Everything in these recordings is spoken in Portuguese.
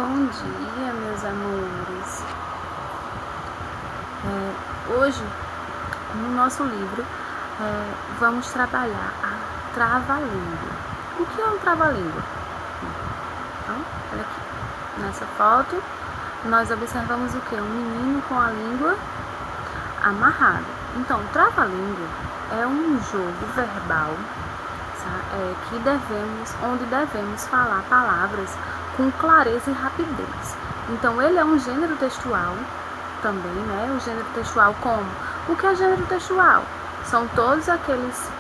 Bom dia, meus amores. Hoje, no nosso livro, vamos trabalhar a trava-língua. O que é um trava-língua? Então, olha aqui, nessa foto, nós observamos o que? Um menino com a língua amarrada. Então, trava-língua é um jogo verbal onde devemos falar palavras com clareza e rapidez. Então, ele é um gênero textual também, né? O gênero textual como? O que é gênero textual? São todas aquelas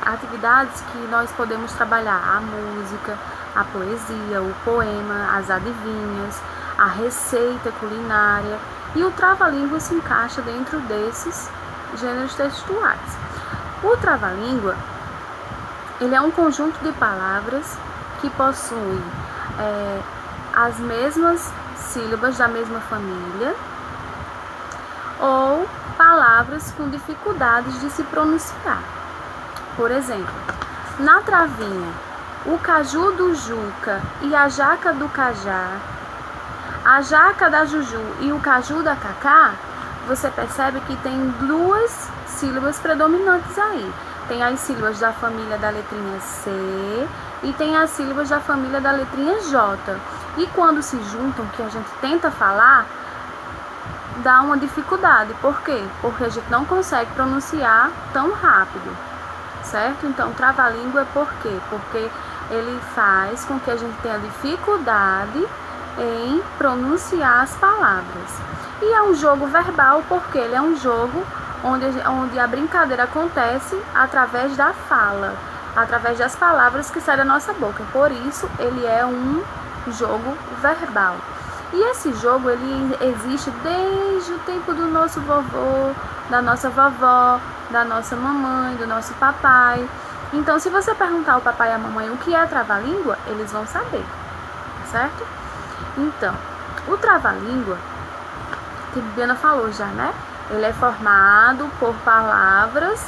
atividades que nós podemos trabalhar: a música, a poesia, o poema, as adivinhas, a receita culinária, e o trava-língua se encaixa dentro desses gêneros textuais. O trava-língua, ele é um conjunto de palavras que possuem as mesmas sílabas da mesma família ou palavras com dificuldades de se pronunciar. Por exemplo, na travinha, o caju do Juca e a jaca do Cajá, a jaca da Juju e o caju da Cacá, você percebe que tem duas sílabas predominantes aí. Tem as sílabas da família da letrinha C e tem as sílabas da família da letrinha J. E quando se juntam, que a gente tenta falar, dá uma dificuldade. Por quê? Porque a gente não consegue pronunciar tão rápido, certo? Então, trava-língua é por quê? Porque ele faz com que a gente tenha dificuldade em pronunciar as palavras. E é um jogo verbal porque ele é um jogo onde a brincadeira acontece através da fala, através das palavras que saem da nossa boca. Por isso, ele é um jogo verbal. E esse jogo, ele existe desde o tempo do nosso vovô, da nossa vovó, da nossa mamãe, do nosso papai. Então, se você perguntar ao papai e à mamãe o que é trava-língua, eles vão saber, certo? Então, o trava-língua, que Bibiana falou já, né? Ele é formado por palavras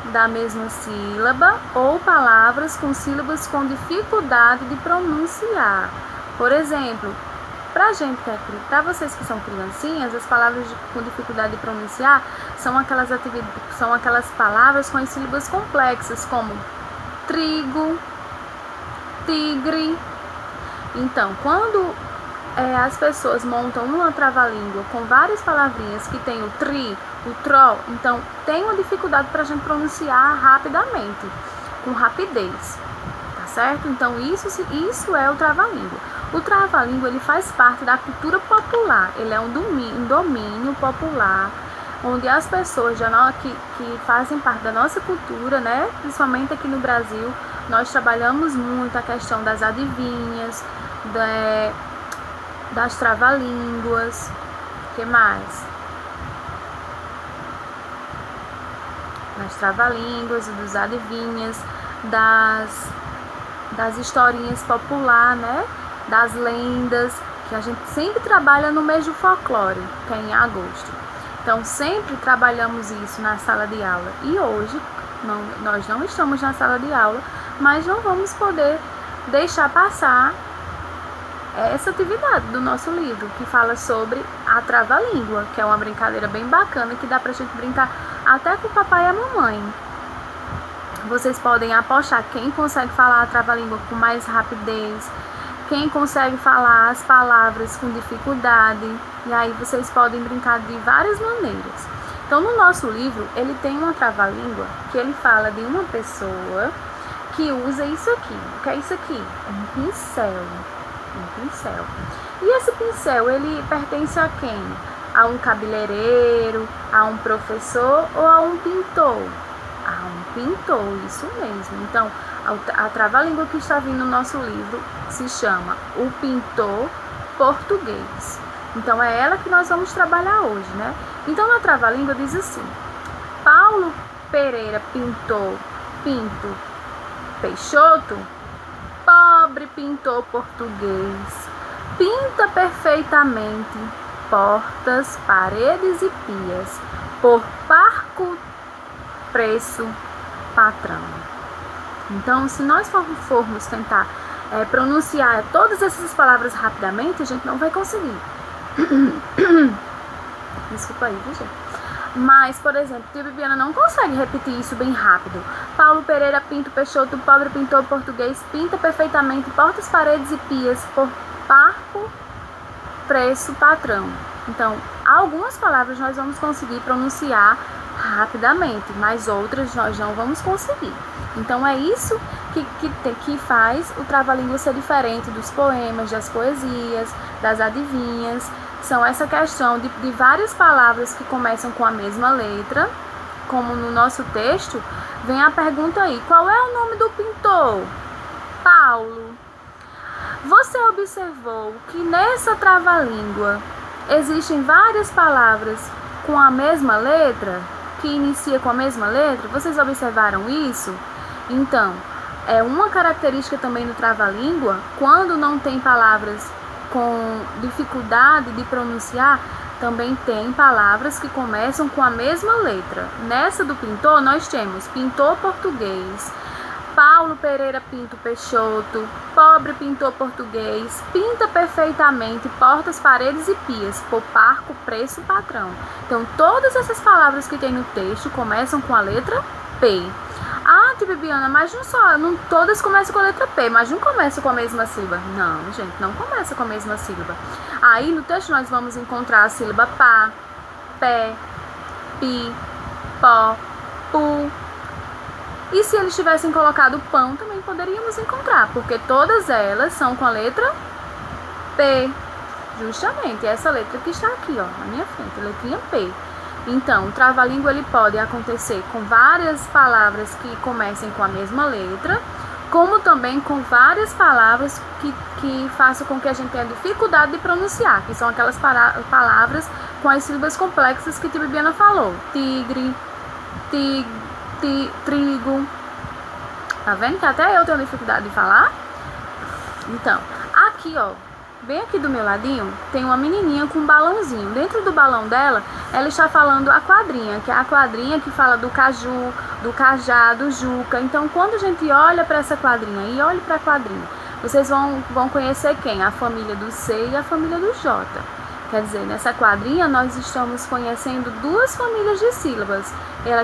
da mesma sílaba ou palavras com sílabas com dificuldade de pronunciar. Por exemplo, para vocês que são criancinhas, as palavras com dificuldade de pronunciar são aquelas palavras com as sílabas complexas, como trigo, tigre. Então, quando as pessoas montam uma trava-língua com várias palavrinhas que tem o tri, o tro, então tem uma dificuldade para a gente pronunciar rapidamente, com rapidez, tá certo? Então isso é o trava-língua. O trava-língua, ele faz parte da cultura popular, ele é um domínio popular, onde as pessoas que fazem parte da nossa cultura, né, principalmente aqui no Brasil, nós trabalhamos muito a questão das adivinhas, das trava-línguas, o que mais? Das trava-línguas, dos adivinhas, das historinhas populares, né? Das lendas, que a gente sempre trabalha no mês do folclore, que é em agosto. Então, sempre trabalhamos isso na sala de aula. E hoje, nós não estamos na sala de aula, mas não vamos poder deixar passar essa atividade do nosso livro, que fala sobre a trava-língua, que é uma brincadeira bem bacana, que dá pra gente brincar até com o papai e a mamãe. Vocês podem apostar quem consegue falar a trava-língua com mais rapidez, quem consegue falar as palavras com dificuldade, e aí vocês podem brincar de várias maneiras. Então, no nosso livro, ele tem uma trava-língua que ele fala de uma pessoa que usa isso aqui. O que é isso aqui? Um pincel. E esse pincel, ele pertence a quem? A um cabeleireiro, a um professor ou a um pintor? A um pintor, isso mesmo. Então, a trava-língua que está vindo no nosso livro se chama O Pintor Português. Então, é ela que nós vamos trabalhar hoje, né? Então, na trava-língua diz assim: Paulo Pereira Pinto Peixoto, pobre pintor português, pinta perfeitamente portas, paredes e pias, por parco preço patrão. Então, se nós formos tentar pronunciar todas essas palavras rapidamente, a gente não vai conseguir. Desculpa aí, viu, gente? Mas, por exemplo, tia Bibiana não consegue repetir isso bem rápido. Paulo Pereira Pinto Peixoto, pobre pintor português, pinta perfeitamente portas, paredes e pias por parco preço patrão. Então, algumas palavras nós vamos conseguir pronunciar rapidamente, mas outras nós não vamos conseguir. Então, é isso que faz o trava-língua ser diferente dos poemas, das poesias, das adivinhas. São essa questão de várias palavras que começam com a mesma letra, como no nosso texto. Vem a pergunta aí, qual é o nome do pintor? Paulo. Você observou que nessa trava-língua existem várias palavras com a mesma letra, que inicia com a mesma letra? Vocês observaram isso? Então, é uma característica também do trava-língua, quando não tem palavras com dificuldade de pronunciar, também tem palavras que começam com a mesma letra. Nessa do pintor, nós temos pintor português, Paulo Pereira Pinto Peixoto, pobre pintor português, pinta perfeitamente portas, paredes e pias, por parco, preço, patrão. Então, todas essas palavras que tem no texto começam com a letra P. Ah, tia Bibiana, mas não todas começam com a letra P, mas não começam com a mesma sílaba. Não, gente, não começa com a mesma sílaba. Aí, no texto, nós vamos encontrar a sílaba pá, pé, pi, pó, pu. E se eles tivessem colocado pão, também poderíamos encontrar, porque todas elas são com a letra P. Justamente, essa letra que está aqui, ó, na minha frente, a letrinha P. Então, o trava-língua ele pode acontecer com várias palavras que comecem com a mesma letra, como também com várias palavras que façam com que a gente tenha dificuldade de pronunciar, que são aquelas palavras com as sílabas complexas que a tia Bibiana falou. Tigre, trigo. Tá vendo que até eu tenho dificuldade de falar? Então, aqui, ó, bem aqui do meu ladinho, tem uma menininha com um balãozinho. Dentro do balão dela, ela está falando a quadrinha, que é a quadrinha que fala do caju, do cajá, do juca. Então, quando a gente olha para essa quadrinha e olha para a quadrinha, vocês vão conhecer quem? A família do C e a família do J. Quer dizer, nessa quadrinha nós estamos conhecendo duas famílias de sílabas,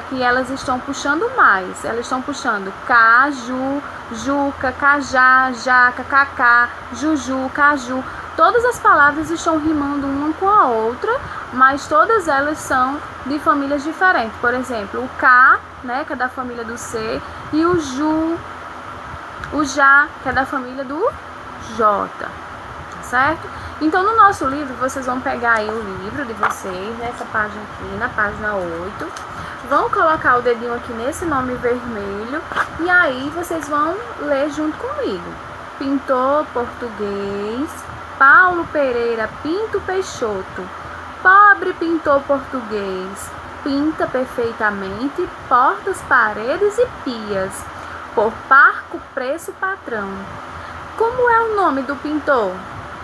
que elas estão puxando mais. Elas estão puxando caju, juca, cajá, jaca, cacá, juju, caju. Todas as palavras estão rimando uma com a outra, mas todas elas são de famílias diferentes. Por exemplo, o K, né, que é da família do C, e o Ju, o Já, que é da família do J, tá certo? Então, no nosso livro, vocês vão pegar aí o livro de vocês, nessa página aqui, na página 8, vão colocar o dedinho aqui nesse nome vermelho, e aí vocês vão ler junto comigo. Pintor português, Paulo Pereira Pinto Peixoto, pobre pintor português, pinta perfeitamente portas, paredes e pias, por parco preço patrão. Como é o nome do pintor?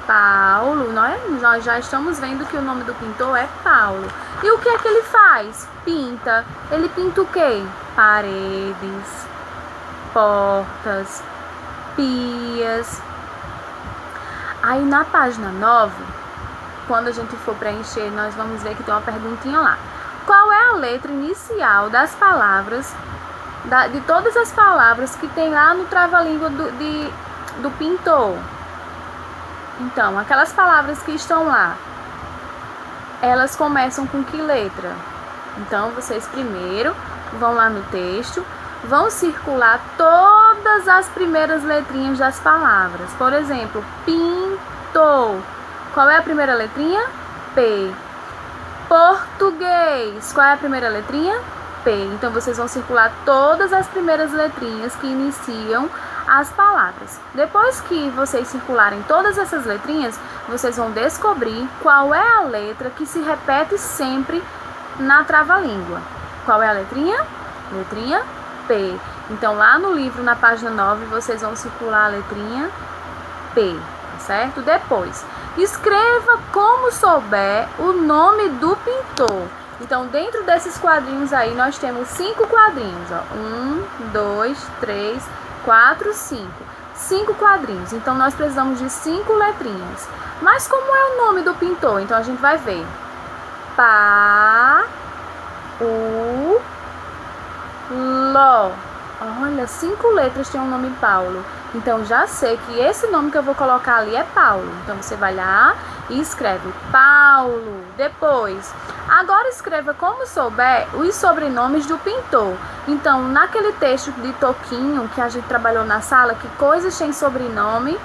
Paulo. Nós já estamos vendo que o nome do pintor é Paulo. E o que é que ele faz? Pinta. Ele pinta o quê? Paredes, portas, pias. Aí na página 9, quando a gente for preencher, nós vamos ver que tem uma perguntinha lá. Qual é a letra inicial das palavras, de todas as palavras que tem lá no trava-língua do pintor? Então, aquelas palavras que estão lá, elas começam com que letra? Então, vocês primeiro vão lá no texto, vão circular todas as primeiras letrinhas das palavras. Por exemplo, pintor. Qual é a primeira letrinha? P. Português. Qual é a primeira letrinha? P. Então, vocês vão circular todas as primeiras letrinhas que iniciam as palavras. Depois que vocês circularem todas essas letrinhas, vocês vão descobrir qual é a letra que se repete sempre na trava-língua. Qual é a letrinha? Letrinha P. Então, lá no livro, na página 9, vocês vão circular a letrinha P, certo? Depois, escreva como souber o nome do pintor. Então, dentro desses quadrinhos aí, nós temos 5 quadrinhos, ó. 1, 2, 3, 4, 5. 5 quadrinhos. Então, nós precisamos de 5 letrinhas. Mas como é o nome do pintor? Então, a gente vai ver. Paulo. Olha, 5 letras tem o nome Paulo. Então, já sei que esse nome que eu vou colocar ali é Paulo. Então, você vai lá e escreve Paulo. Depois, agora escreva como souber os sobrenomes do pintor. Então, naquele texto de Toquinho que a gente trabalhou na sala, que coisas têm sobrenome,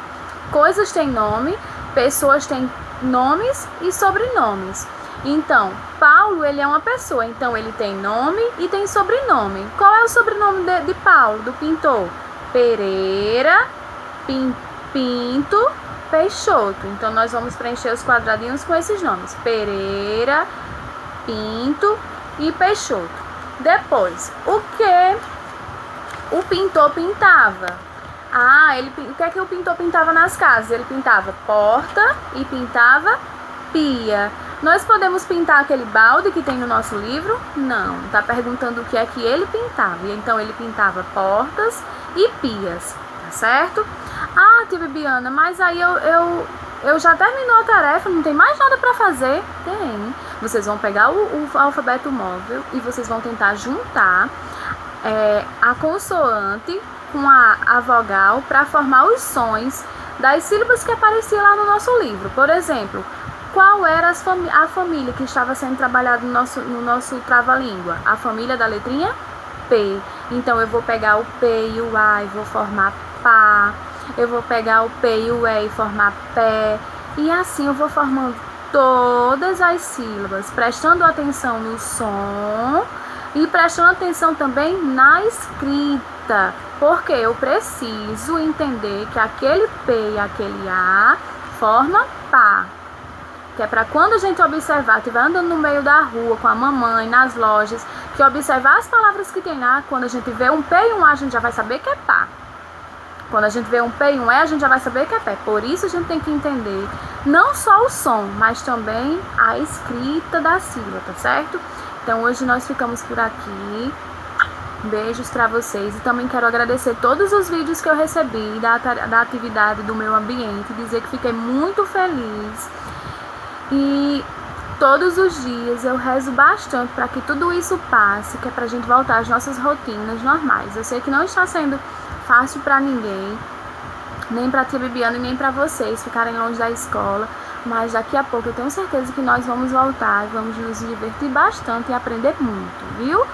coisas têm nome, pessoas têm nomes e sobrenomes. Então, Paulo, ele é uma pessoa, então ele tem nome e tem sobrenome. Qual é o sobrenome de Paulo, do pintor? Pereira, Pinto, Peixoto. Então, nós vamos preencher os quadradinhos com esses nomes. Pereira, Pinto e Peixoto. Depois, o que o pintor pintava? O que é que o pintor pintava nas casas? Ele pintava porta e pintava pia. Nós podemos pintar aquele balde que tem no nosso livro? Não. Está perguntando o que é que ele pintava. Então, ele pintava portas e pias, tá certo? Tia Bibiana, mas aí eu já terminou a tarefa, não tem mais nada para fazer? Tem. Vocês vão pegar o alfabeto móvel e vocês vão tentar juntar a consoante com a vogal para formar os sons das sílabas que apareciam lá no nosso livro. Por exemplo, qual era a família que estava sendo trabalhada no nosso trava-língua? A família da letrinha P. Então, eu vou pegar o P e o A e vou formar pá. Eu vou pegar o P e o E e formar pé. E assim eu vou formando todas as sílabas, prestando atenção no som e prestando atenção também na escrita. Porque eu preciso entender que aquele P e aquele A forma pá. Que é para quando a gente observar, estiver andando no meio da rua com a mamãe, nas lojas, que observar as palavras que tem lá, quando a gente vê um P e um A, a gente já vai saber que é pá. Quando a gente vê um P e um E, a gente já vai saber que é pé. Por isso a gente tem que entender não só o som, mas também a escrita da sílaba, tá certo? Então hoje nós ficamos por aqui. Beijos para vocês. E também quero agradecer todos os vídeos que eu recebi da atividade do meu ambiente. Dizer que fiquei muito feliz. E todos os dias eu rezo bastante para que tudo isso passe, que é pra gente voltar às nossas rotinas normais. Eu sei que não está sendo fácil para ninguém, nem para a tia Bibiana e nem para vocês ficarem longe da escola, mas daqui a pouco eu tenho certeza que nós vamos voltar, vamos nos divertir bastante e aprender muito, viu?